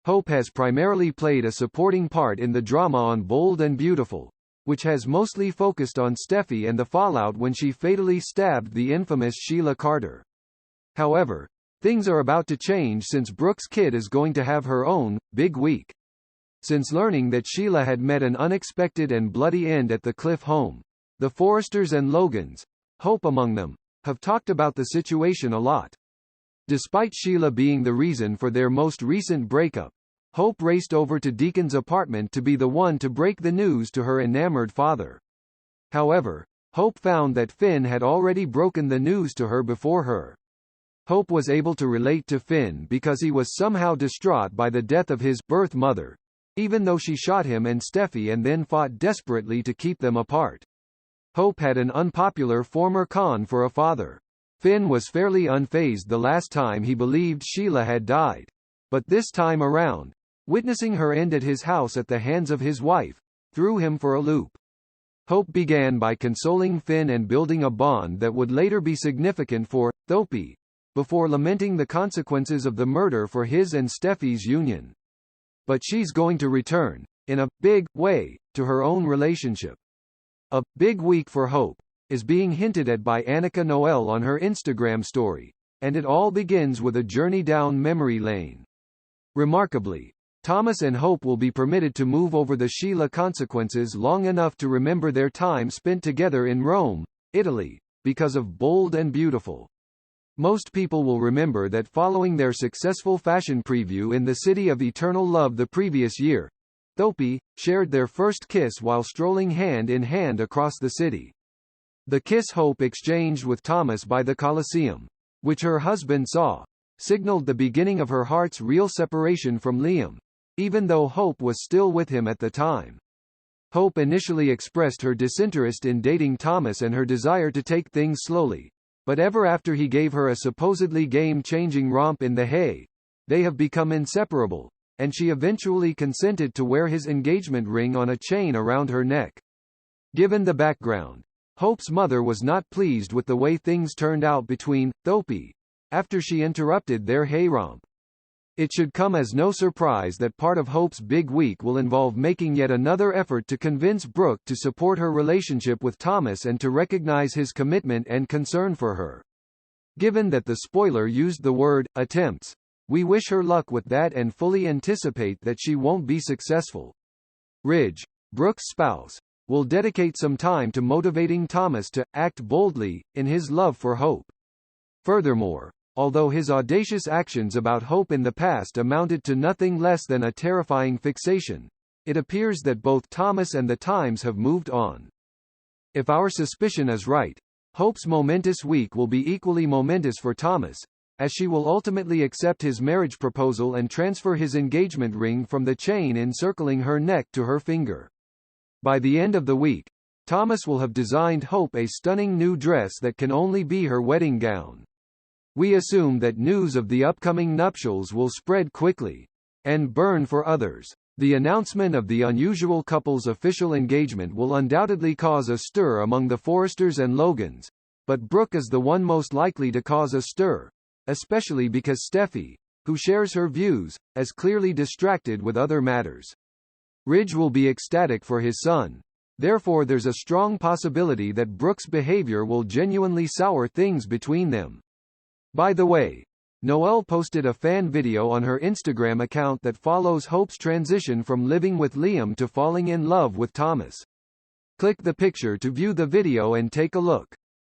Hope has primarily played a supporting part in the drama on Bold and Beautiful, which has mostly focused on Steffi and the fallout when she fatally stabbed the infamous Sheila Carter. However, things are about to change since Brooke's kid is going to have her own big week. Since learning that Sheila had met an unexpected and bloody end at the Cliff home, the Forresters and Logans, Hope among them, have talked about the situation a lot. Despite Sheila being the reason for their most recent breakup, Hope raced over to Deacon's apartment to be the one to break the news to her enamored father. However, Hope found that Finn had already broken the news to her before her. Hope was able to relate to Finn because he was somehow distraught by the death of his birth mother, even though she shot him and Steffi and then fought desperately to keep them apart. Hope had an unpopular former con for a father. Finn was fairly unfazed the last time he believed Sheila had died. But this time around, witnessing her end at his house at the hands of his wife, threw him for a loop. Hope began by consoling Finn and building a bond that would later be significant for Thope, before lamenting the consequences of the murder for his and Steffi's union. But she's going to return, in a big way, to her own relationship. A big week for Hope is being hinted at by Annika Noelle on her Instagram story, and it all begins with a journey down memory lane. Remarkably, Thomas and Hope will be permitted to move over the Sheila consequences long enough to remember their time spent together in Rome, Italy, because of Bold and Beautiful. Most people will remember that following their successful fashion preview in the City of Eternal Love the previous year, Thope shared their first kiss while strolling hand in hand across the city. The kiss Hope exchanged with Thomas by the Colosseum, which her husband saw, signaled the beginning of her heart's real separation from Liam, even though Hope was still with him at the time. Hope initially expressed her disinterest in dating Thomas and her desire to take things slowly, but ever after he gave her a supposedly game-changing romp in the hay, they have become inseparable, and she eventually consented to wear his engagement ring on a chain around her neck. Given the background, Hope's mother was not pleased with the way things turned out between Thope after she interrupted their hay romp. It should come as no surprise that part of Hope's big week will involve making yet another effort to convince Brooke to support her relationship with Thomas and to recognize his commitment and concern for her. Given that the spoiler used the word attempts, we wish her luck with that and fully anticipate that she won't be successful. Ridge, Brooke's spouse, will dedicate some time to motivating Thomas to act boldly in his love for Hope. Furthermore, although his audacious actions about Hope in the past amounted to nothing less than a terrifying fixation, it appears that both Thomas and the Times have moved on. If our suspicion is right, Hope's momentous week will be equally momentous for Thomas, as she will ultimately accept his marriage proposal and transfer his engagement ring from the chain encircling her neck to her finger. By the end of the week, Thomas will have designed Hope a stunning new dress that can only be her wedding gown. We assume that news of the upcoming nuptials will spread quickly and burn for others. The announcement of the unusual couple's official engagement will undoubtedly cause a stir among the Forresters and Logans, but Brooke is the one most likely to cause a stir, especially because Steffi, who shares her views, is clearly distracted with other matters. Ridge will be ecstatic for his son. Therefore there's a strong possibility that Brooke's behavior will genuinely sour things between them. By the way, Noelle posted a fan video on her Instagram account that follows Hope's transition from living with Liam to falling in love with Thomas. Click the picture to view the video and take a look.